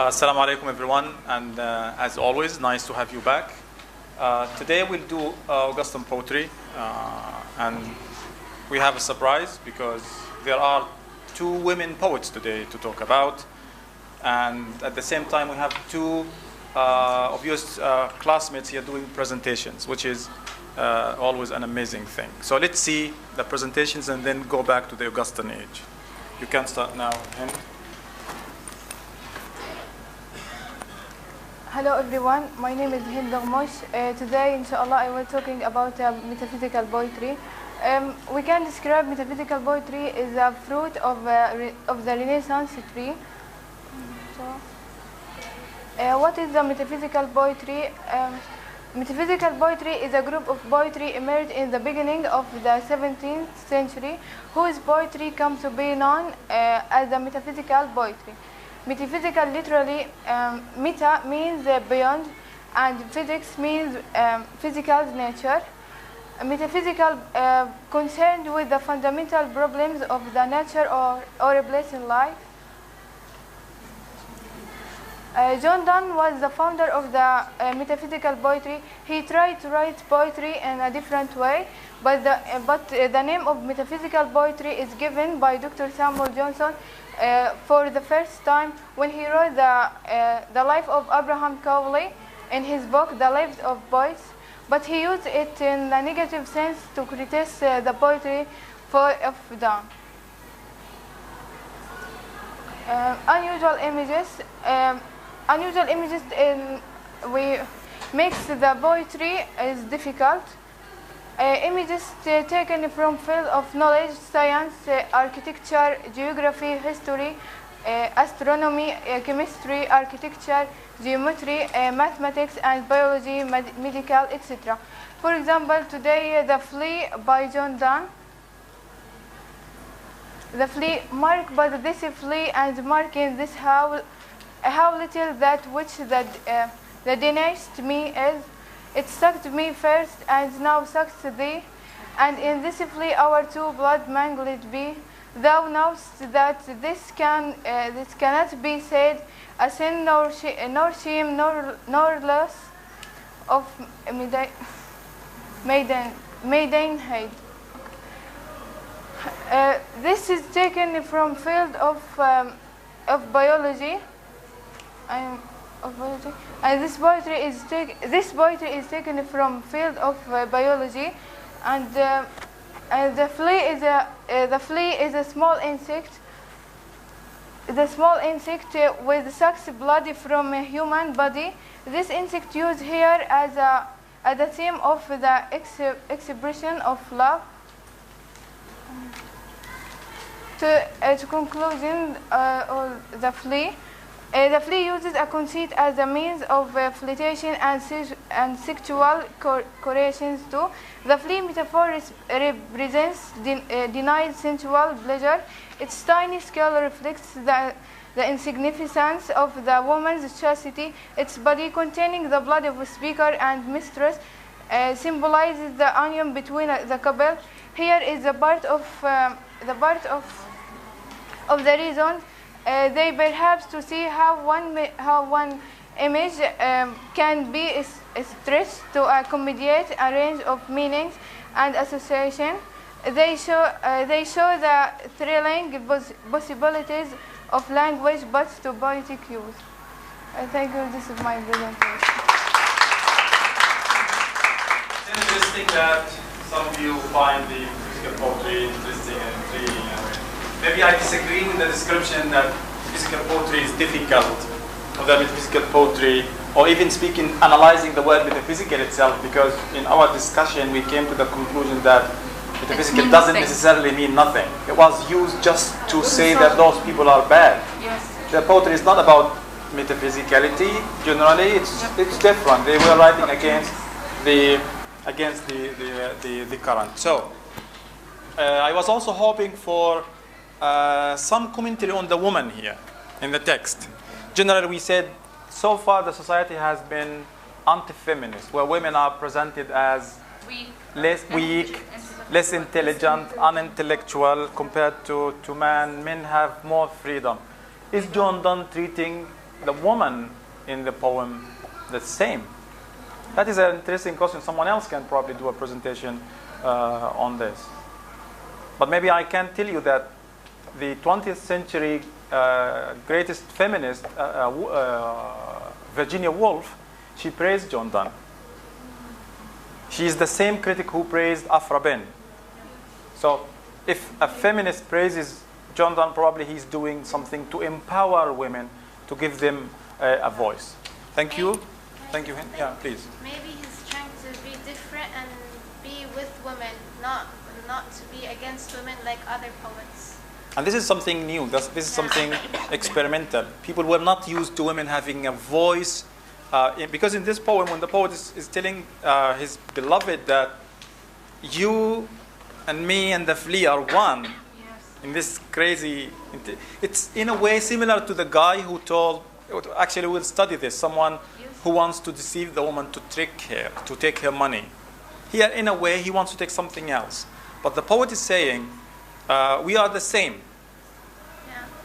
Assalamu alaikum everyone, and as always, nice to have you back. Today we'll do Augustan Poetry, and we have a surprise because there are two women poets today to talk about, and at the same time we have two of your classmates here doing presentations, which is always an amazing thing. So let's see the presentations and then go back to the Augustan age. You can start now, Hind. Hello everyone, my name is Hind. Today, inshallah, I will talking about metaphysical poetry. We can describe metaphysical poetry as a fruit of the Renaissance tree. What is the metaphysical poetry? Metaphysical poetry is a group of poetry emerged in the beginning of the 17th century, whose poetry comes to be known as the metaphysical poetry. Metaphysical literally, meta means beyond, and physics means physical nature. Metaphysical concerned with the fundamental problems of the nature or a place in life. John Donne was the founder of the metaphysical poetry. He tried to write poetry in a different way, but the name of metaphysical poetry is given by Dr. Samuel Johnson for the first time when he wrote the life of Abraham Cowley in his book, The Lives of Poets. But he used it in a negative sense to criticize the poetry of Donne. Unusual images makes the poetry is difficult. Images taken from field of knowledge, science, architecture, geography, history, astronomy, chemistry, architecture, geometry, mathematics, and biology, medical, etc. For example, today the FLEA by John Donne. The FLEA marked by this FLEA and marking this how little that which the denounced me is. It sucked me first and now sucks thee, and in this FLEA our two blood mangled be. Thou knowest that this cannot be said, a sin nor shame nor loss of maidenhead. This is taken from field of biology. And this poetry is taken from field of biology, and the flea is a small insect. The small insect with sucks blood from a human body. This insect used here as the theme of the expression of love. To conclusion, the flea. The flea uses a conceit as a means of flirtation and sexual correlations too. The flea metaphor represents denied sensual pleasure. Its tiny scale reflects the insignificance of the woman's chastity. Its body, containing the blood of a speaker and mistress, symbolizes the union between the couple. Here is the part of the reason. They perhaps to see how one image can be stretched to accommodate a range of meanings and association. They show the thrilling possibilities of language, but to poetic use. Thank you. This is my presentation. It's interesting that some of you find the physical poetry interesting and intriguing. Maybe I disagree with the description that physical poetry is difficult, or that metaphysical poetry, or even analyzing the word metaphysical itself, because in our discussion we came to the conclusion that metaphysical doesn't necessarily mean nothing. It was used just to say that those people are bad. Yes. The poetry is not about metaphysicality. Generally, it's different. They were writing against the current. So I was also hoping for some commentary on the woman here in the text. Generally, we said so far the society has been anti-feminist, where women are presented as less weak, less intelligent, unintellectual compared to men. Men have more freedom. Is John Donne treating the woman in the poem the same? That is an interesting question. Someone else can probably do a presentation on this. But maybe I can tell you that the 20th century greatest feminist, Virginia Woolf, she praised John Donne. She is the same critic who praised Afra Ben. So if a feminist praises John Donne, probably he's doing something to empower women, to give them a voice. Thank you. Thank you. Yeah, please. Maybe he's trying to be different and be with women, not to be against women like other poets. And this is something new. This is something experimental. People were not used to women having a voice. Because in this poem, when the poet is telling his beloved that you and me and the FLEA are one, in this crazy, it's in a way similar to the guy who told, actually we'll study this, someone who wants to deceive the woman to trick her, to take her money. Here, in a way, he wants to take something else. But the poet is saying, we are the same.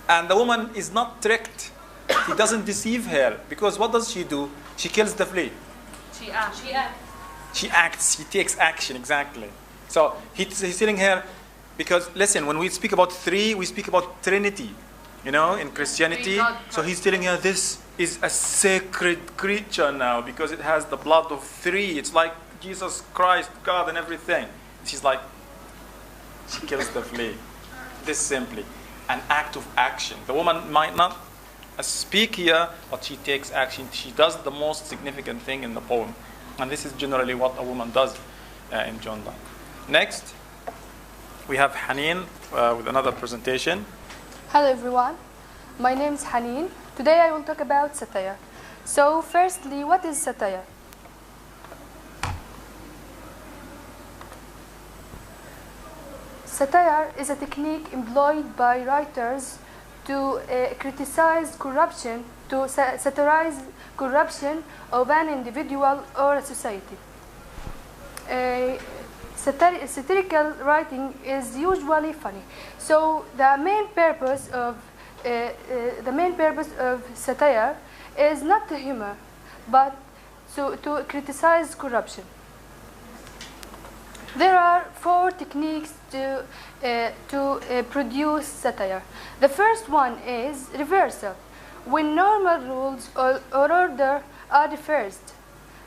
And the woman is not tricked. He doesn't deceive her. Because what does she do? She kills the FLEA. She acts. She acts. She takes action, exactly. So he's telling her, because listen, when we speak about three, we speak about Trinity, in Christianity. So he's telling her this is a sacred creature now because it has the blood of three. It's like Jesus Christ, God, and everything. She's like, she kills the FLEA. This simply an act of action. The woman might not speak here, but she takes action. She does the most significant thing in the poem. And this is generally what a woman does in John Donne. Next, we have Haneen with another presentation. Hello everyone, my name is Haneen. Today I will talk about satire. So firstly, what is satire? Satire is a technique employed by writers to criticize corruption, to satirize corruption of an individual or a society. Satirical writing is usually funny. So the main purpose of satire is not to humor, but to criticize corruption. There are 4 techniques to produce satire. The first one is reversal, when normal rules or order are reversed.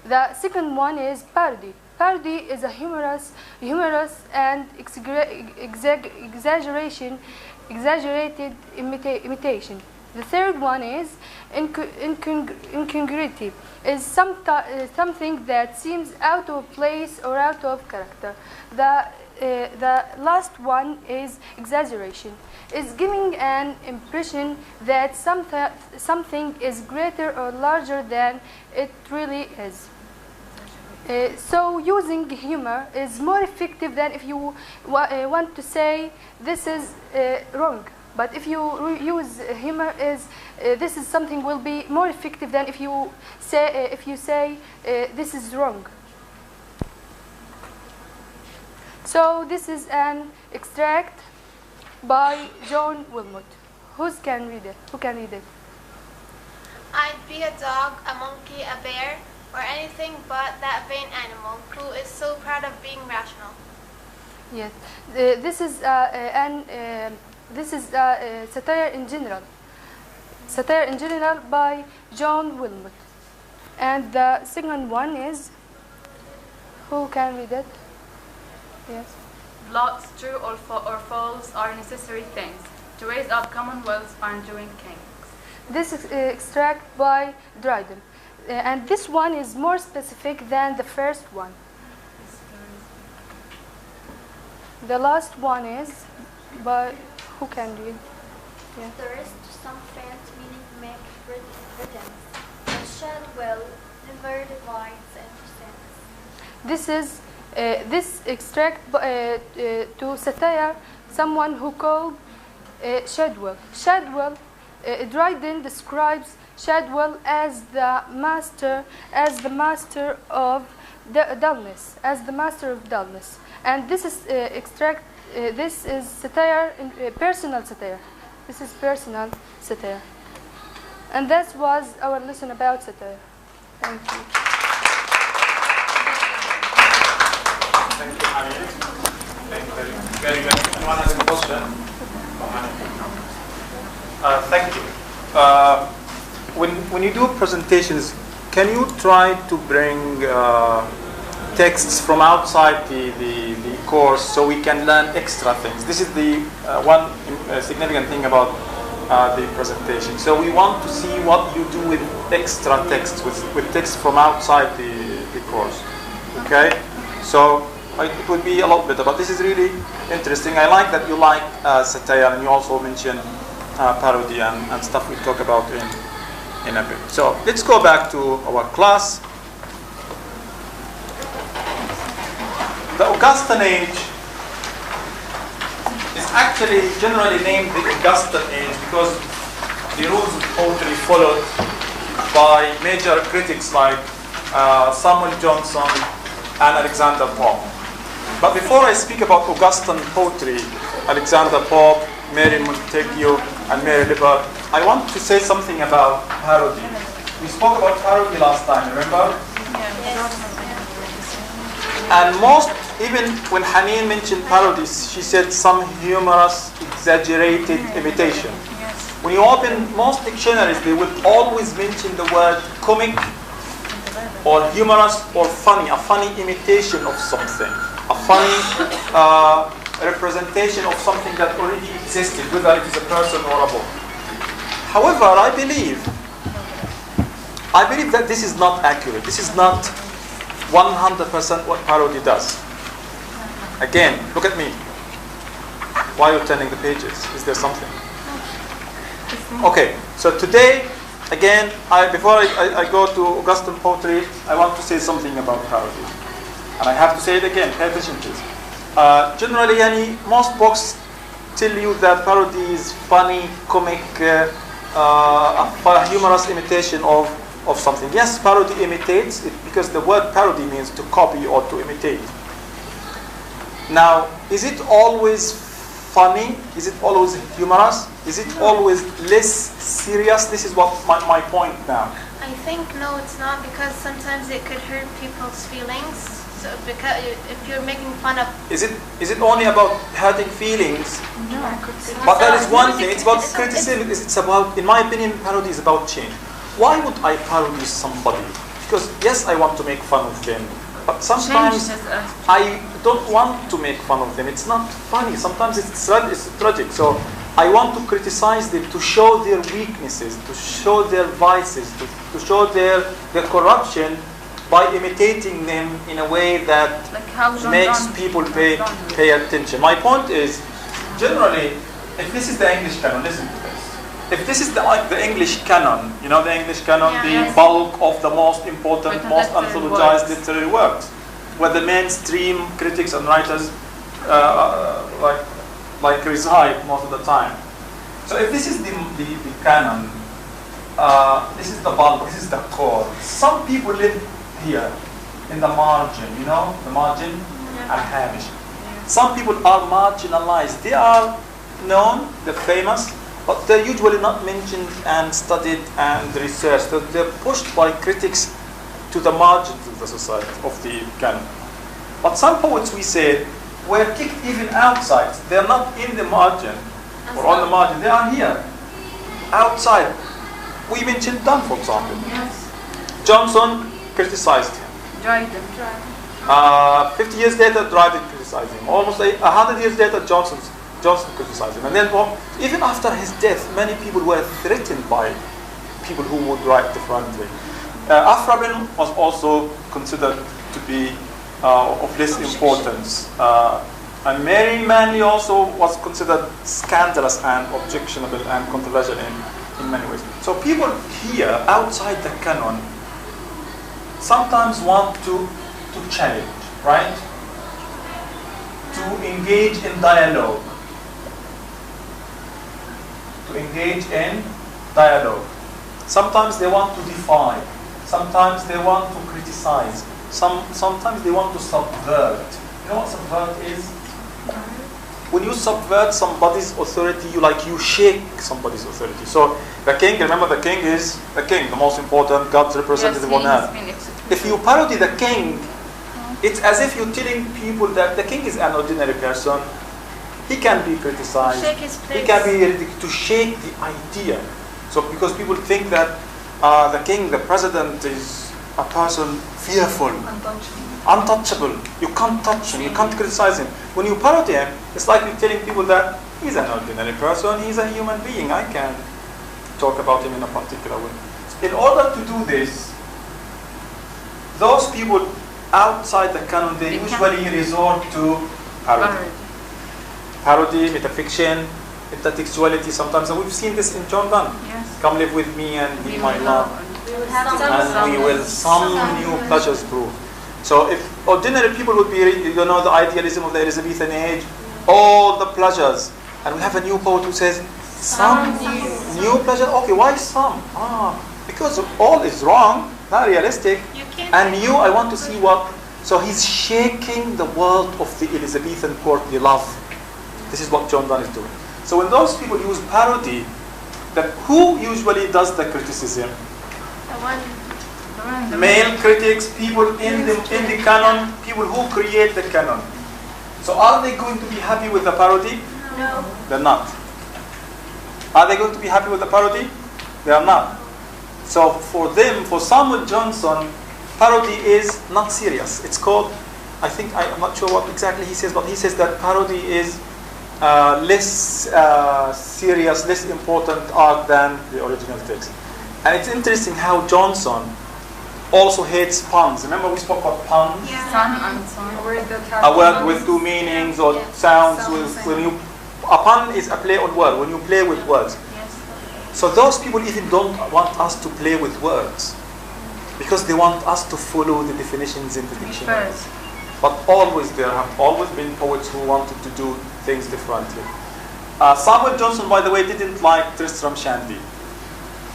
The second one is parody. Parody is a humorous and exaggerated imitation. The third one is incongruity, is something that seems out of place or out of character. The last one is exaggeration, is giving an impression that something is greater or larger than it really is. So using humor is more effective than if you want to say this is wrong. But if you use humor, this is something will be more effective than if you say this is wrong. So this is an extract by John Wilmot. Who can read it? I'd be a dog, a monkey, a bear, or anything but that vain animal who is so proud of being rational. Yes, this is satire in general. Satire in general by John Wilmot. And the second one is, who can read it? Yes. Blots, true or false, are necessary things to raise up commonwealths or enduring kings. This is extract by Dryden. And this one is more specific than the first one. The last one is by, who can read? Yeah. There is to some faint meaning make pretense, but Shadwell never divides and presents. This is this extract to satire someone who called Shadwell. Dryden describes Shadwell as the master of dullness, and this is extract. This is satire, personal satire. This is personal satire. And that was our lesson about satire. Thank you. Thank you, Harriet. Thank you very much. Anyone has a question? Thank you. When you do presentations, can you try to bring texts from outside the course so we can learn extra things? This is the one significant thing about the presentation. So we want to see what you do with extra texts, with texts from outside the course. Okay? So it would be a lot better, but this is really interesting. I like that you like satire, and you also mentioned parody and stuff we'll talk about in a bit. So let's go back to our class. The Augustan age is actually generally named the Augustan age because the rules of poetry followed by major critics like Samuel Johnson and Alexander Pope. But before I speak about Augustan poetry, Alexander Pope, Mary Montagu, and Mary Leapor, I want to say something about parody. We spoke about parody last time, remember? And even when Haneen mentioned parodies, she said some humorous, exaggerated imitation. When you open most dictionaries, they will always mention the word comic or humorous or funny, a funny imitation of something, a funny representation of something that already existed, whether it is a person or a book. However, I believe that this is not accurate. This is not 100% what parody does. Again, look at me. Why are you turning the pages? Is there something? Okay, so today, again, before I go to Augustan poetry, I want to say something about parody. And I have to say it again, pay attention please. Generally, most books tell you that parody is funny, comic, a humorous imitation of something. Yes, parody imitates it because the word parody means to copy or to imitate. Now, is it always funny? Is it always humorous? Is it always less serious? This is what my point now. I think no, it's not, because sometimes it could hurt people's feelings. So because if you're making fun of, is it only about hurting feelings? No, but that is one thing. It's about criticism. It's about, in my opinion, parody is about change. Why would I parody somebody? Because yes, I want to make fun of them, but sometimes I don't want to make fun of them. It's not funny. Sometimes it's tragic. So I want to criticize them, to show their weaknesses, to show their vices, to show their corruption, by imitating them in a way that makes people pay attention. My point is, generally, if this is the English canon, listen to this. If this is the English canon, you know the English canon, the bulk of the most important, most anthologized literary works, where the mainstream critics and writers like reside most of the time. So if this is the canon, this is the bulk, this is the core. Some people live here in the margin, you know, the margin and hamish. Some people are marginalized. They are known, they're famous, but they're usually not mentioned and studied and researched. So they're pushed by critics to the margins of the society, of the canon. But some poets, we say, were kicked even outside. They're not in the margin or on the margin. They are here, outside. We mentioned Donne, for example. Johnson criticized him. Dryden. 50 years later, Dryden criticized him. Almost 100 years later, Johnson criticized him. And then, even after his death, many people were threatened by people who would write differently. Afrabin was also considered to be of less importance. And Mary Manley also was considered scandalous and objectionable and controversial in many ways. So people here, outside the canon, sometimes want to challenge, right? To engage in dialogue. Sometimes they want to defy. Sometimes they want to criticize. Sometimes they want to subvert. You know what subvert is? when you subvert somebody's authority, you shake somebody's authority. So the king, remember the king is the king, the most important God's representative on earth. If you parody the king, it's as if you're telling people that the king is an ordinary person. He can be criticized. Shake his place. He can be to shake the idea. So because people think that the king, the president, is a person fearful, untouchable. You can't touch him. You can't criticize him. When you parody him, it's like you're telling people that he's an ordinary person. He's a human being. I can talk about him in a particular way. In order to do this, those people outside the canon, they usually resort to parody. Parody, metafiction, metatextuality sometimes. And we've seen this in John Donne. Yes. Come live with me and be my love. And we will some new pleasures prove. So if ordinary people would be, the idealism of the Elizabethan age, all the pleasures. And we have a new poet who says, some new pleasure. Okay, why some? Because all is wrong, not realistic. And you, I want to see what. So he's shaking the world of the Elizabethan courtly love. This is what John Donne is doing. So when those people use parody, who usually does the criticism? Male critics, people in the canon, people who create the canon. So are they going to be happy with the parody? No. They're not. Are they going to be happy with the parody? They are not. So for them, for Samuel Johnson, parody is not serious. It's called, I'm not sure what exactly he says, but he says that parody is less serious, less important art than the original text. And it's interesting how Johnson also hates puns. Remember we spoke about puns? Yeah. A word with two meanings or sounds. A pun is a play on word, when you play with words. So those people even don't want us to play with words because they want us to follow the definitions in the dictionary. But there have always been poets who wanted to do things differently. Samuel Johnson, by the way, didn't like Tristram Shandy.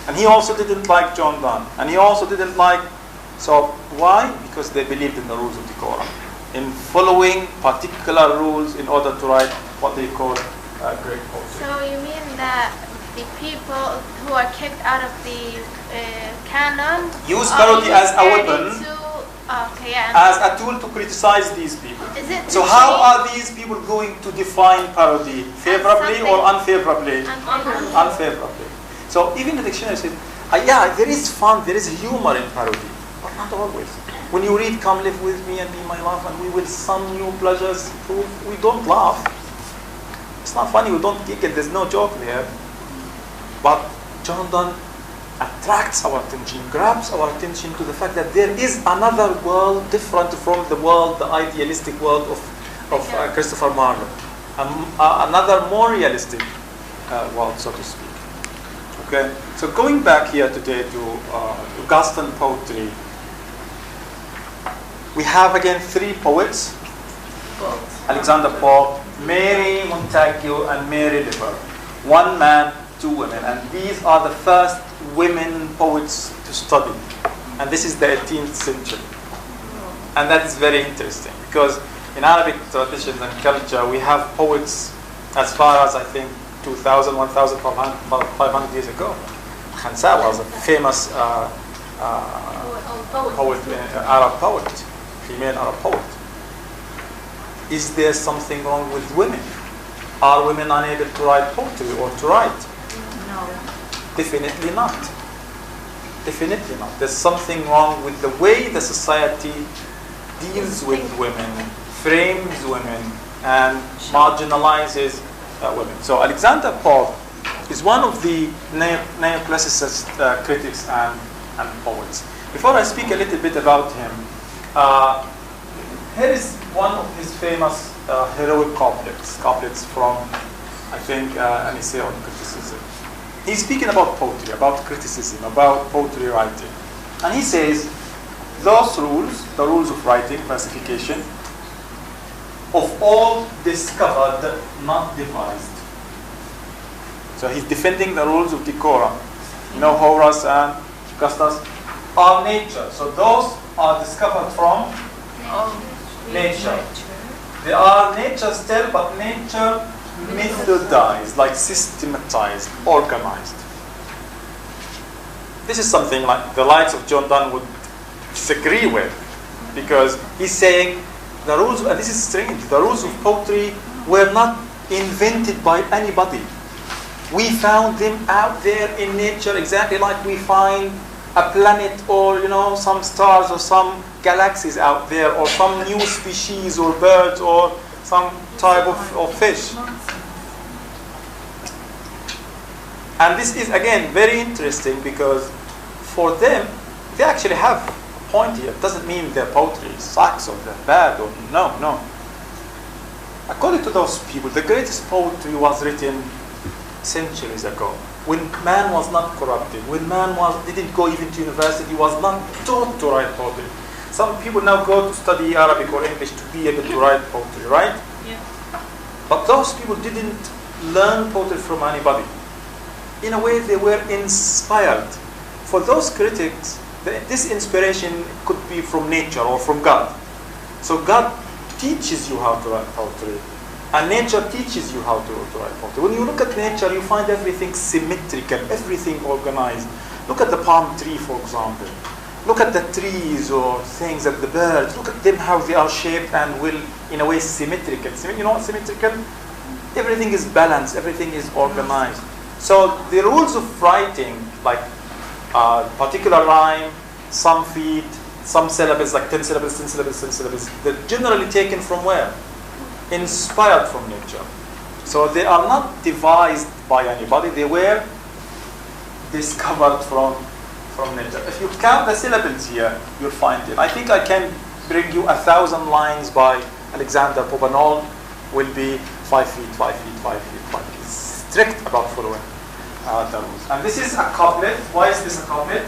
And he also didn't like John Donne. And he also didn't like... So why? Because they believed in the rules of decorum. In following particular rules in order to write what they call great poetry. So you mean that the people who are kicked out of the canon use parody as a weapon, as a tool to criticize these people. So how are these people going to define parody? Favorably or unfavorably? Unfavorably. So even the dictionary says, there is fun, there is humor in parody, but not always. When you read "Come live with me and be my love, and we will some new pleasures prove," we don't laugh. It's not funny. We don't giggle. There's no joke there. But John Donne attracts our attention, grabs our attention to the fact that there is another world different from the world, the idealistic world of Christopher Marlowe, another more realistic world, so to speak. Okay, so going back here today to Augustan poetry, we have again three poets: Alexander Pope, Mary Montagu, and Mary Leapor. One man, two women, and these are the first women poets to study, and this is the 18th century. And that is very interesting because in Arabic traditions and culture we have poets as far as I think 2,000, 1,500 years ago. Khansa was a famous poet, Arab poet, female Arab poet. Is there something wrong with women? Are women unable to write poetry or to write? No. Definitely not. Definitely not. There's something wrong with the way the society deals with women, frames women, and marginalizes women. So Alexander Pope is one of the neo-classicist critics and poets. Before I speak a little bit about him, here is one of his famous heroic couplets from, I think, an essay on criticism. He's speaking about poetry, about criticism, about poetry writing. And he says, those rules, the rules of writing, classification, of all discovered, not devised. So he's defending the rules of decorum. You know, Horace and Augustus are nature. So those are discovered from nature. They are nature still, but nature methodized, like systematized, organized. This is something like the likes of John Donne would disagree with, because he's saying the rules, and this is strange, the rules of poetry were not invented by anybody. We found them out there in nature, exactly like we find a planet or some stars or some galaxies out there, or some new species or birds or some type of fish. And this is again very interesting, because for them they actually have a point here. It doesn't mean their poetry sucks or they're bad, or no. According to those people, the greatest poetry was written centuries ago, when man was not corrupted, when man didn't go even to university, was not taught to write poetry. Some people now go to study Arabic or English to be able to write poetry, right? Yeah. But those people didn't learn poetry from anybody. In a way, they were inspired. For those critics, this inspiration could be from nature or from God. So God teaches you how to write poetry, and nature teaches you how to write poetry. When you look at nature, you find everything symmetrical, everything organized. Look at the palm tree, for example. Look at the trees or things, at the birds. Look at them, how they are shaped and in a way, symmetrical. You know what symmetrical? Everything is balanced, everything is organized. So the rules of writing, like particular rhyme, some feet, some syllables, like 10 syllables, 10 syllables, 10 syllables, they're generally taken from where? Inspired from nature. So they are not devised by anybody, they were discovered from nature. If you count the syllables here, you'll find it. I think I can bring you 1,000 lines by Alexander Pope, and all will be 5 feet, 5 feet, 5 feet, 5 feet. Strict about following the rules. And this is a couplet. Why is this a couplet?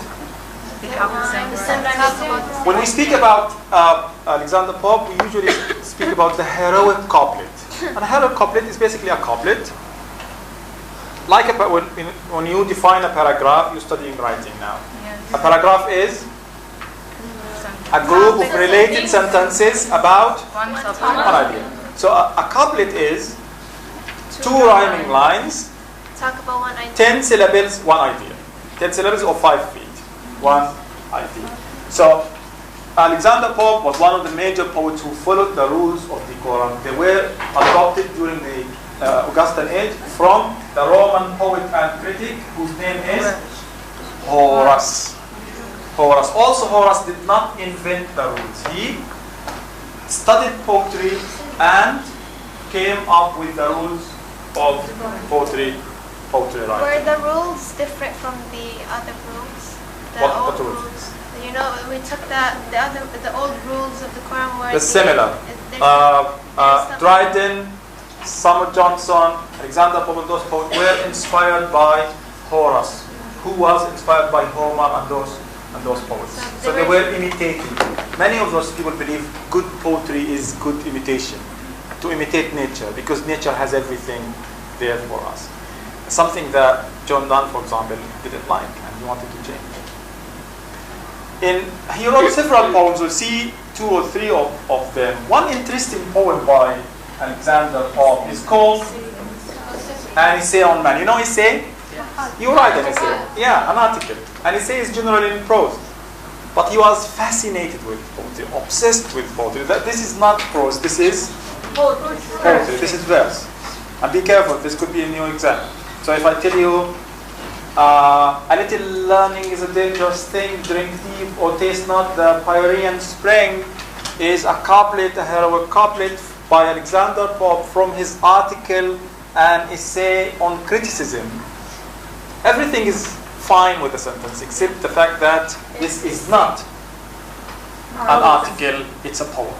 They have the same word. When we speak about Alexander Pope, we usually speak about the heroic couplet. And a heroic couplet is basically a couplet. Like when you define a paragraph, you're studying writing now. A paragraph is a group of related sentences about one idea. So a couplet is 2 rhyming lines, Talk about one idea. 10 syllables, one idea. 10 syllables or 5 feet, one idea. So Alexander Pope was one of the major poets who followed the rules of decorum. They were adopted during the Augustan age from the Roman poet and critic whose name is Horace. Also, Horace did not invent the rules. He studied poetry and came up with the rules of poetry writing. Were the rules different from the other rules? What rules? You know, we took the old rules of the Quran were similar. Dryden, Samuel Johnson, Alexander Pope, and those poets were inspired by Horace, who was inspired by Homer and those poets. So they were imitating. Many of those people believe good poetry is good imitation, to imitate nature, because nature has everything there for us. Something that John Donne, for example, didn't like and he wanted to change. He wrote several poems. We'll see 2 or 3 of them. One interesting poem by Alexander Pope is called An Essay on Man. You know essay? You write an essay. Yeah, an article. An essay is generally in prose. But he was fascinated with poetry, obsessed with poetry. This is not prose, this is poetry. This is verse. And be careful, this could be a new exam. So if I tell you, a little learning is a dangerous thing, drink deep or taste not the Pierian spring, is a couplet, a heroic couplet by Alexander Pope from his article, An Essay on Criticism. Everything is fine with the sentence except the fact that this is not an article, it's a poem.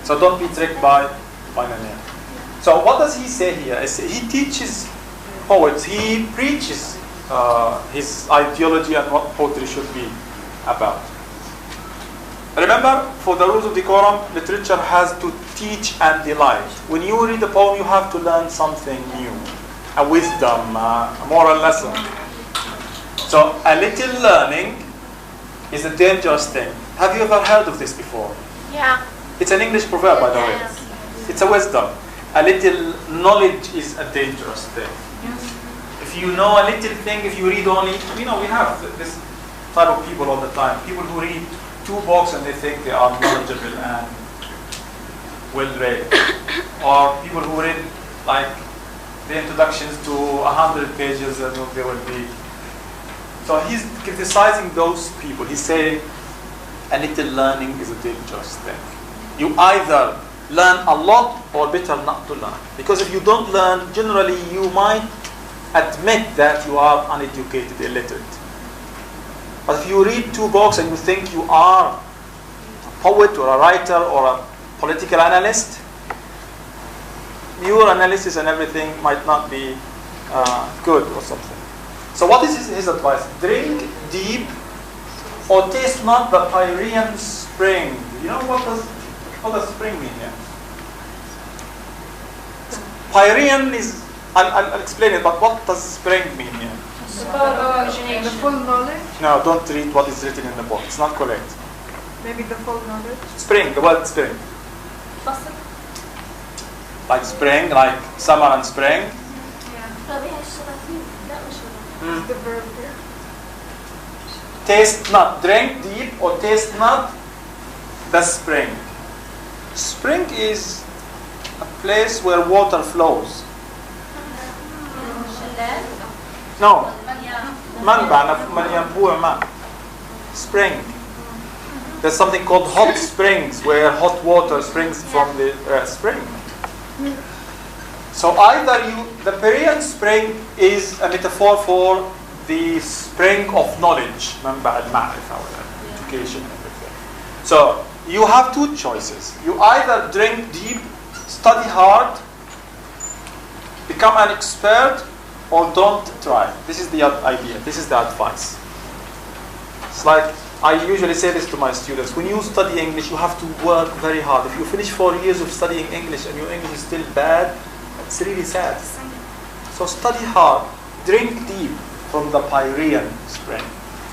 So don't be tricked by the name. So what does he say here? He teaches poets, he preaches his ideology and what poetry should be about. Remember, for the rules of decorum, literature has to teach and delight. When you read a poem, you have to learn something new, a wisdom, a moral lesson. So a little learning is a dangerous thing. Have you ever heard of this before? Yeah. It's an English proverb, by the way. It's a wisdom. A little knowledge is a dangerous thing. If you know a little thing, if you read only, we have this type of people all the time. People who read 2 books and they think they are knowledgeable and well read. Or people who read like the introductions to 100 pages and they will be. So he's criticizing those people. He's saying a little learning is a dangerous thing. You either learn a lot or better not to learn. Because if you don't learn, generally you might admit that you are uneducated, illiterate. But if you read 2 books and you think you are a poet or a writer or a political analyst, your analysis and everything might not be good or something. So what is his advice? Drink deep or taste not the Pierian spring. You know what does spring mean here? Pierian is, I'll explain it, but what does spring mean here? The full knowledge? No, don't read what is written in the book. It's not correct. Maybe the full knowledge? Spring, the word spring. Like spring, like summer and spring. The verb there. Taste not, drink deep or taste not the spring. Spring is a place where water flows. No. Spring. There's something called hot springs where hot water springs from the spring. So either the Pierian spring is a metaphor for the spring of knowledge, education and everything. So you have 2 choices. You either drink deep, study hard, become an expert, or don't try. This is the idea. This is the advice. It's like I usually say this to my students. When you study English, you have to work very hard. If you finish 4 years of studying English and your English is still bad, it's really sad. So study hard, drink deep from the Pierian spring,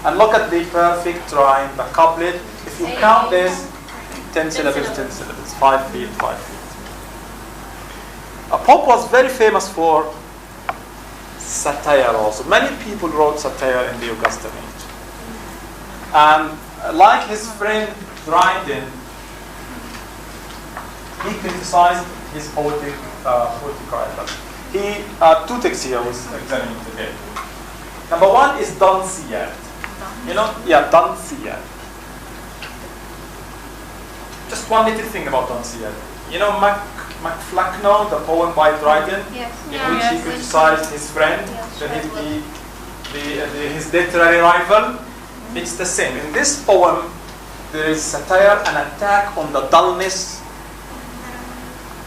and look at the perfect rhyme, the couplet. If you count this, 10 syllables, 10 syllables, 5 feet, 5 feet. Pope was very famous for satire also. Many people wrote satire in the Augustan age. And like his friend Dryden, he criticized his poetic writers. He 2 texts here was examining today. Number 1 is Dunciad. Dunciad. Just one little thing about Dunciad. MacFlackno, the poem by Dryden, in which he criticized his friend, his literary rival. It's the same. In this poem, there is satire and attack on the dullness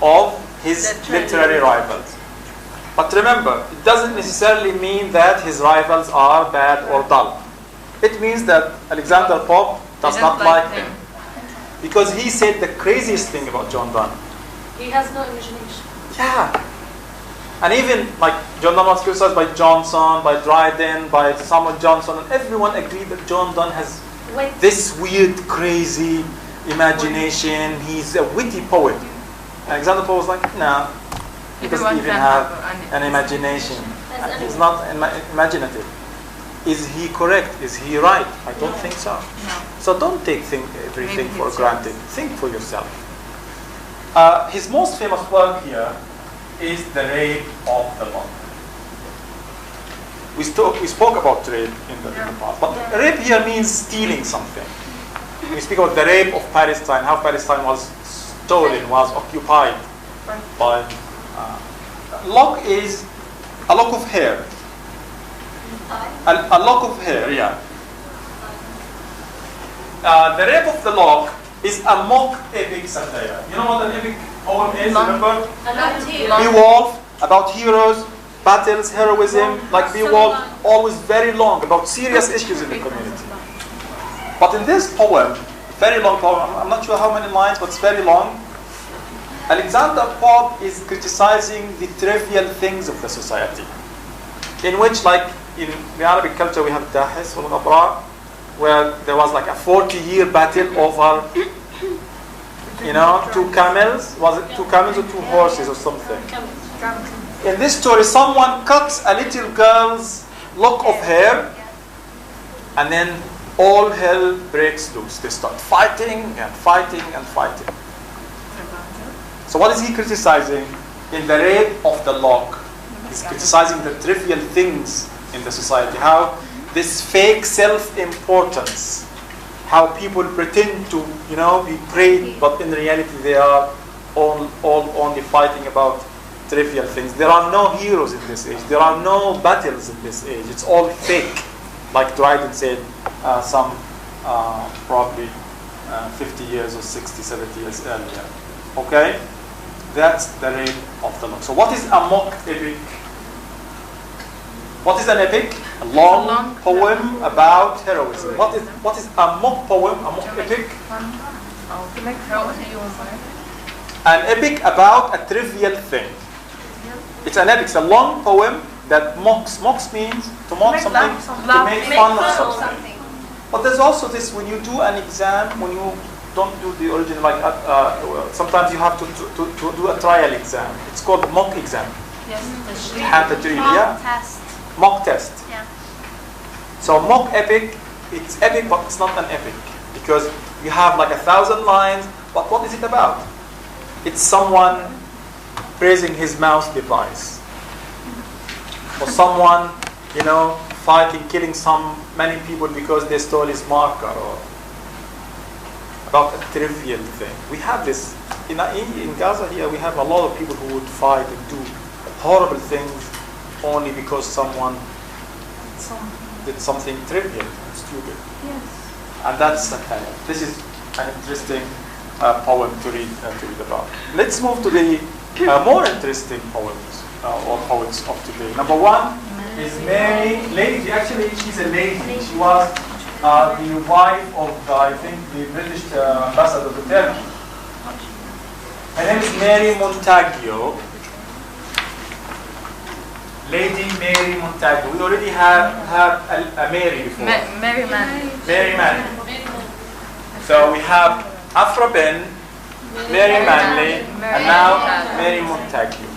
of his literary rivals. But remember, it doesn't necessarily mean that his rivals are bad or dull. It means that Alexander Pope does not like him. Because he said the craziest thing about John Donne. He has no imagination. Yeah. And even like John Donne was criticized by Johnson, by Dryden, by Samuel Johnson, and everyone agreed that John Donne has this weird, crazy imagination. He's a witty poet. Alexander Pope was like, no, he doesn't even have an imagination. He's not imaginative. Is he correct? Is he right? I don't think so. No. So don't take everything for granted. Think for yourself. His most famous work here is The Rape of the Lock. We spoke about rape in the past, but rape here means stealing something. We speak about the rape of Palestine, how Palestine was stolen, was occupied by. Lock is a lock of hair. A lock of hair, yeah. The Rape of the Lock is a mock epic satire. You know what an epic poem is? Remember? Beowulf, about heroes, battles, heroism, like Beowulf, always very long, about serious issues in the community. But in this poem, very long poem, I'm not sure how many lines, but it's very long, Alexander Pope is criticizing the trivial things of the society, in which, like in the Arabic culture, we have Dahis wal Ghabra, where there was like a 40-year battle over you know, 2 camels. Was it 2 camels or 2 horses or something? In this story, someone cuts a little girl's lock of hair, and then all hell breaks loose. They start fighting and fighting and fighting. So what is he criticizing? In the rape of the lock, he's criticizing the trivial things in the society. How this fake self-importance, how people pretend to, you know, be great, but in reality they are all only fighting about trivial things. There are no heroes in this age. There are no battles in this age. It's all fake, like Dryden said some probably 50 years or 60, 70 years earlier. Okay? That's the rape of the lock. So what is a mock epic? What is an epic? A long poem about heroism. What is a mock poem, a mock epic? An epic about a trivial thing. It's an epic. It's a long poem that mocks. Mocks means to mock something, to make fun of something. But there's also this, when you do an exam, when you don't do the original, like sometimes you have to do a trial exam. It's called mock exam. Yes. Have the Mock test. Mock test. Yeah. So mock epic, it's epic, but it's not an epic because you have like 1,000 lines. But what is it about? It's someone praising his mouse device, or someone, you know, fighting, killing many people because they stole his marker, or about a trivial thing. We have this in Gaza here. We have a lot of people who would fight and do horrible things only because someone did something trivial and stupid. Yes. And that's satire. This is an interesting poem to read about. Let's move to the more interesting poems or poets of today. Number 1 is Mary. Lady. Actually, she's a lady. She was the wife of, I think, the British ambassador to Turkey. Her name is Mary Montagu. Lady Mary Montagu. We already have a Mary before. Mary Manley. Mary Manley. So we have Afra Ben, Mary Manley, and now Mary Montagu.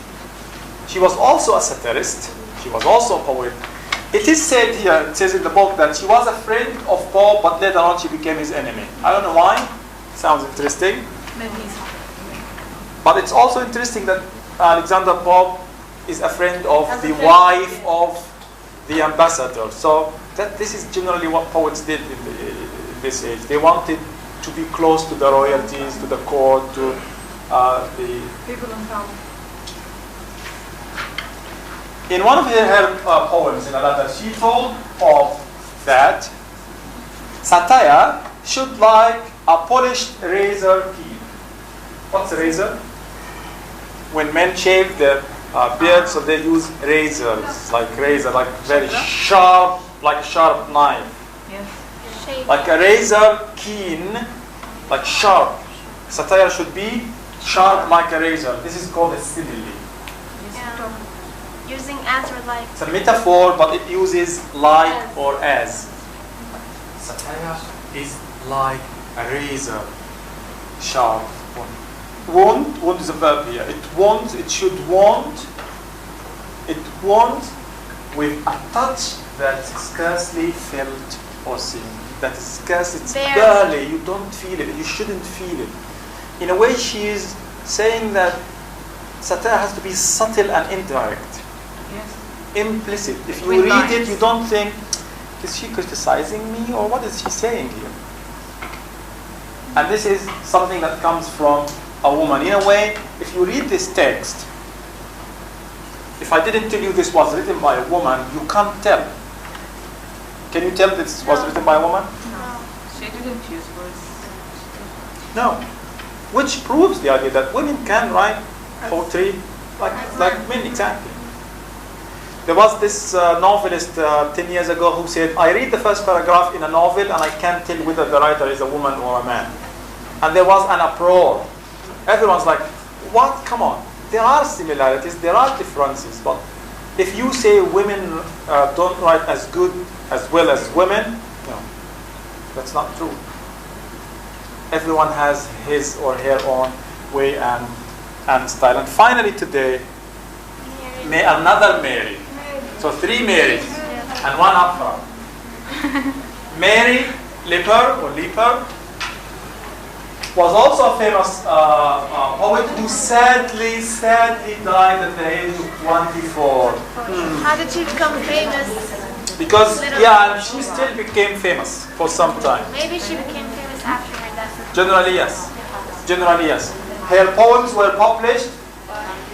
She was also a satirist. She was also a poet. It is said here, it says in the book, that she was a friend of Pope, but later on she became his enemy. I don't know why. Sounds interesting. But it's also interesting that Alexander Pope is a friend of the wife of the ambassador. So this is generally what poets did in this age. They wanted to be close to the royalties, to the court, to the people in power. In one of her poems in a letter, she told Pope that satire should like a polished razor key. What's a razor? When men shave their beard, so they use razors, like very sharp, like a sharp knife. Yes. Like a razor, keen, like sharp. Satire should be sharp like a razor. This is called a simile. Using as or like. It's a metaphor, but it uses like or as. Satire is like a razor, sharp. Wound is a verb here. It should wound with a touch that's scarcely felt or seen. That is scarce, it's barely, you don't feel it, you shouldn't feel it. In a way, she is saying that satire has to be subtle and indirect. Yes. Implicit. If you read it, you don't think, is she criticizing me or what is she saying here? And this is something that comes from a woman. In a way, if you read this text, if I didn't tell you this was written by a woman, you can't tell. Can you tell this was written by a woman? No. She didn't use words. No. Which proves the idea that women can write poetry like men, exactly. There was this novelist 10 years ago who said, I read the first paragraph in a novel and I can't tell whether the writer is a woman or a man. And there was an uproar. Everyone's like, what? Come on. There are similarities, there are differences, but if you say women don't write as good as well as women, no, that's not true. everyone has his or her own way and style. And finally today, another Mary. So 3 Marys and 1 Afra. Mary Leapor or Leapor was also a famous poet who sadly died at the age of 24. How did she become famous? Because, yeah, she still became famous for some time. Maybe she became famous after her death. Generally, yes. Generally, yes. Her poems were published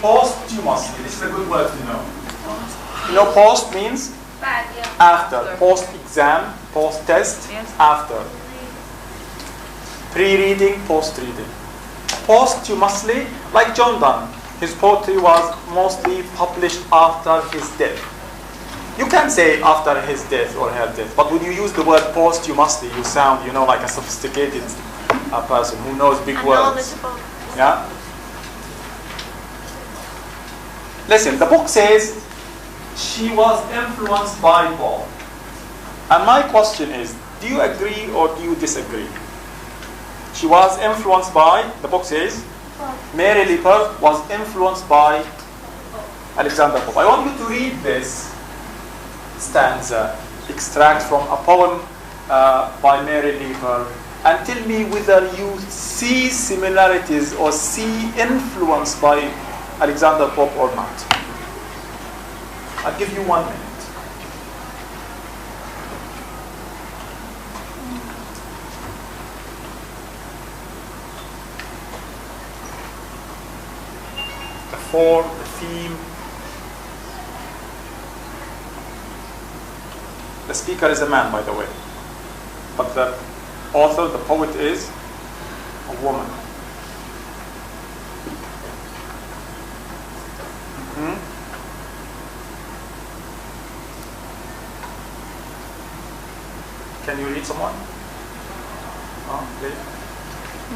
posthumously. This is a good word to know. You know, post means after. Post-exam, post-test, after. Pre-reading, post-reading. Posthumously, like John Donne, his poetry was mostly published after his death. You can say after his death or her death, but when you use the word posthumously, you sound, like a sophisticated person who knows big words. Yeah? Listen, the book says she was influenced by Paul. And my question is, do you agree or do you disagree? She was influenced by, the book says, Mary Leapor was influenced by Alexander Pope. I want you to read this stanza, extract from a poem by Mary Leapor, and tell me whether you see similarities or see influence by Alexander Pope or not. I'll give you 1 minute. The theme. The speaker is a man, by the way, but the author, the poet, is a woman. Can you read someone? Please.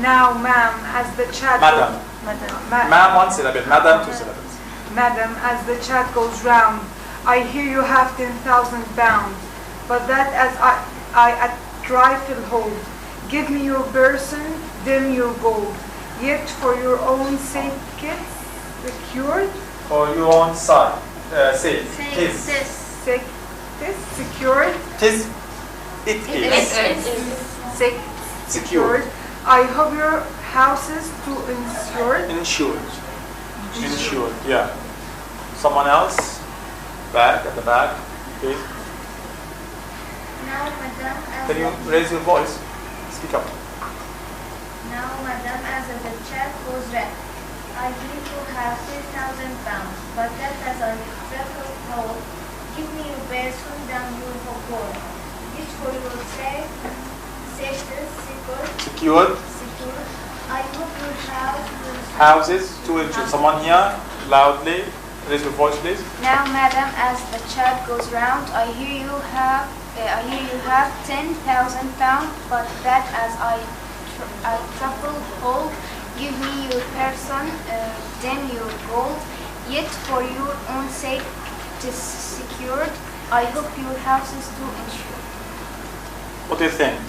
Now, ma'am, as the chat Madam. Ma'am, 1 syllable. Madam, 2 syllables. Madam, as the chat goes round, I hear you have 10,000 pounds, but that as I a trifle hold. Give me your person, dim your gold. Yet for your own sake, it's secured. For your own sake. Secured. It is. Secured. I hope your house is too insured. Insured, yeah. Someone else? Back, at the back, please. Now, madam, Can you raise your voice? Speak up. Now, madam, as the chat goes red, I hear you have 10,000 pounds, but that as I travel home, give me your best one down your gold. This for your sake, Secured. I hope your house will Houses, 2 inches. Someone here, loudly. Raise your voice, please. Now, madam, as the chat goes round, I hear you have 10,000 pounds, but that as I travel hold, give me your person, then your gold. Yet for your own sake, it is secured. I hope your house is too insured. What do you think?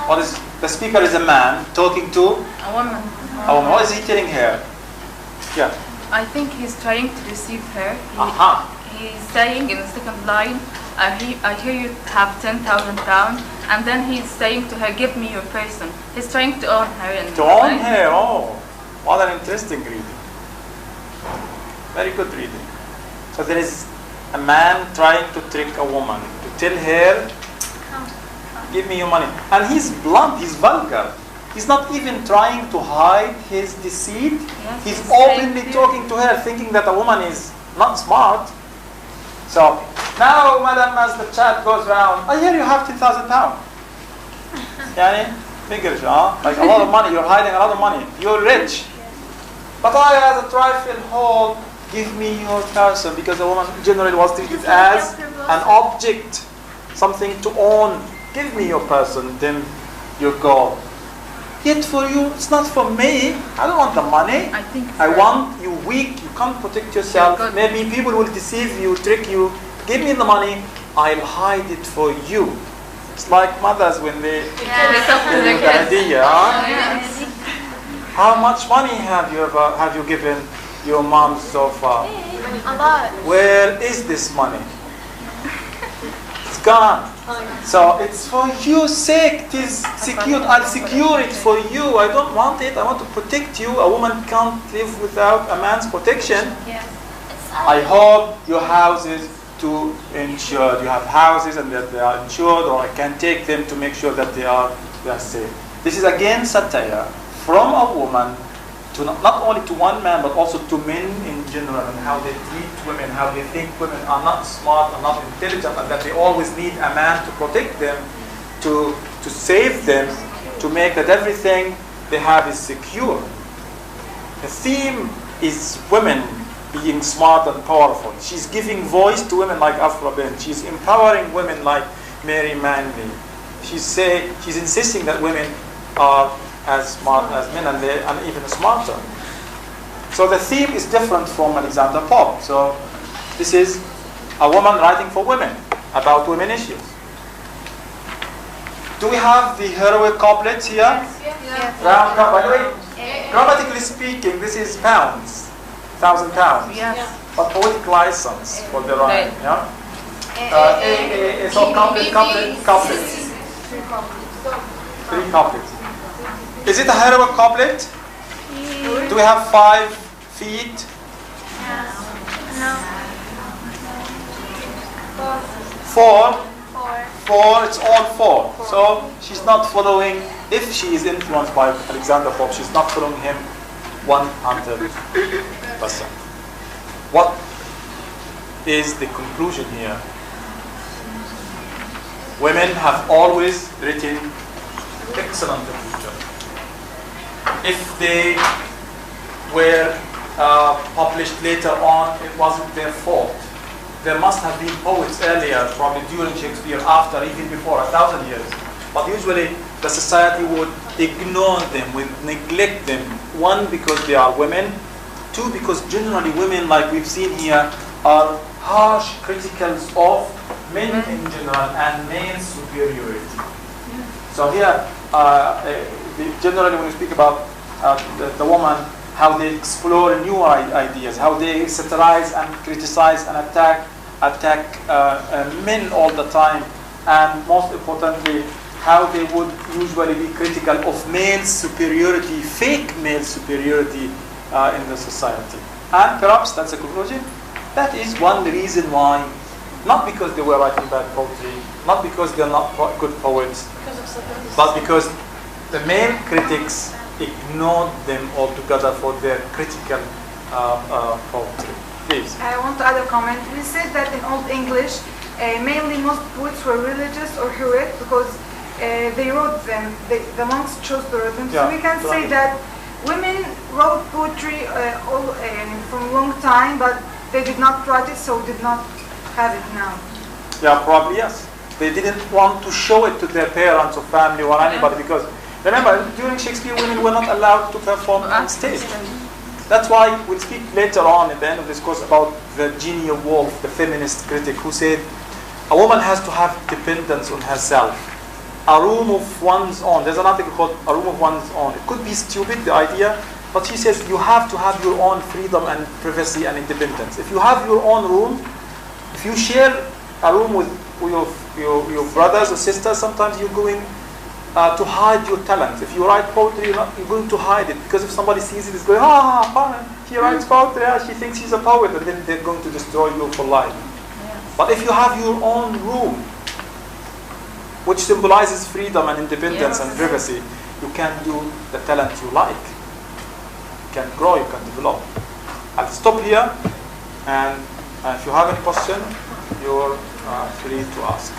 What is the speaker is a man talking to A woman. a woman. What is he telling her? Yeah. I think he's trying to deceive her. He's saying in the second line, I hear you have 10,000 pounds, and then he's saying to her, give me your person. He's trying to own her. To own her, what an interesting reading. Very good reading. So there is a man trying to trick a woman, to tell her, give me your money. And he's blunt, he's vulgar. He's not even trying to hide his deceit. Yes, he's openly talking to her, thinking that a woman is not smart. So, now, madam, as the chat goes round, I hear you have 10,000 pounds. Yani, figures, like a lot of money, you're hiding a lot of money. You're rich. But I, as a trifle hold, give me your person, because a woman generally was treated as an object, something to own. Give me your person, then your gold. Yet for you, it's not for me. I don't want the money. I want you weak. You can't protect yourself. Maybe people will deceive you, trick you. Give me the money. I'll hide it for you. It's like mothers when they They talk to give their you the kids. idea. Huh? How much money have you given your mom so far? A lot. Where is this money? It's gone. So it's for your sake. It is secured. I'll secure it for you. I don't want it. I want to protect you. A woman can't live without a man's protection. Yes. I hope your house is to insured. You have houses and that they are insured, or I can take them to make sure that they are safe. This is again satire from a woman to not only to one man but also to men in general, and how they treat women, how they think women are not smart and not intelligent, and that they always need a man to protect them, to save them, to make that everything they have is secure. The theme is women being smart and powerful. She's giving voice to women like Afra Bint. She's empowering women like Mary Manley. She's insisting that women are as smart as men and even smarter. So the theme is different from Alexander Pope. So this is a woman writing for women about women issues. Do we have the heroic couplets here? Yes. Round, by the way, grammatically speaking, this is pounds. 1,000 pounds. Yes. But poetic license for the rhyme. Right. Yeah? So couplets. 3 couplets. Is it a heroic couplet? Do we have 5 feet? No. 4? 4. 4, it's all 4. So she's not following, if she is influenced by Alexander Pope, she's not following him 100%. What is the conclusion here? Women have always written excellent literature. If they were published later on, it wasn't their fault. There must have been poets earlier, probably during Shakespeare, after, even before, 1,000 years. But usually the society would ignore them, would neglect them. 1, because they are women. 2, because generally women, like we've seen here, are harsh criticals of men in general and male superiority. So here, generally when we speak about the woman, how they explore new ideas, how they satirize and criticize and attack men all the time, and most importantly, how they would usually be critical of male superiority, fake male superiority in the society. And perhaps that's a conclusion. That is one reason why, not because they were writing bad poetry, not because they're not good poets, but because the male critics ignored them altogether for their critical poetry. Please. I want to add a comment. We said that in Old English, mainly most poets were religious or heroic because they wrote them. The monks chose to write them. So we can say that women wrote poetry from a long time, but they did not write it, so did not have it now. Yeah, probably yes. They didn't want to show it to their parents or family or anybody, because remember, during Shakespeare, women were not allowed to perform on stage. That's why we'll speak later on at the end of this course about Virginia Woolf, the feminist critic, who said a woman has to have dependence on herself. A room of one's own. There's an article called A Room of One's Own. It could be stupid, the idea, but she says you have to have your own freedom and privacy and independence. If you have your own room, if you share a room with your brothers or sisters, sometimes you're going to hide your talent. If you write poetry, you're going to hide it, because if somebody sees it, it's going, he writes poetry, she thinks he's a poet, and then they're going to destroy you for life. But if you have your own room, which symbolizes freedom and independence and privacy, you can do the talent you like. You can grow, you can develop. I'll stop here, and if you have any question, you're free to ask.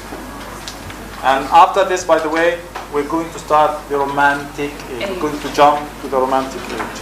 And after this, by the way, we're going to start the romantic age. We're going to jump to the romantic age.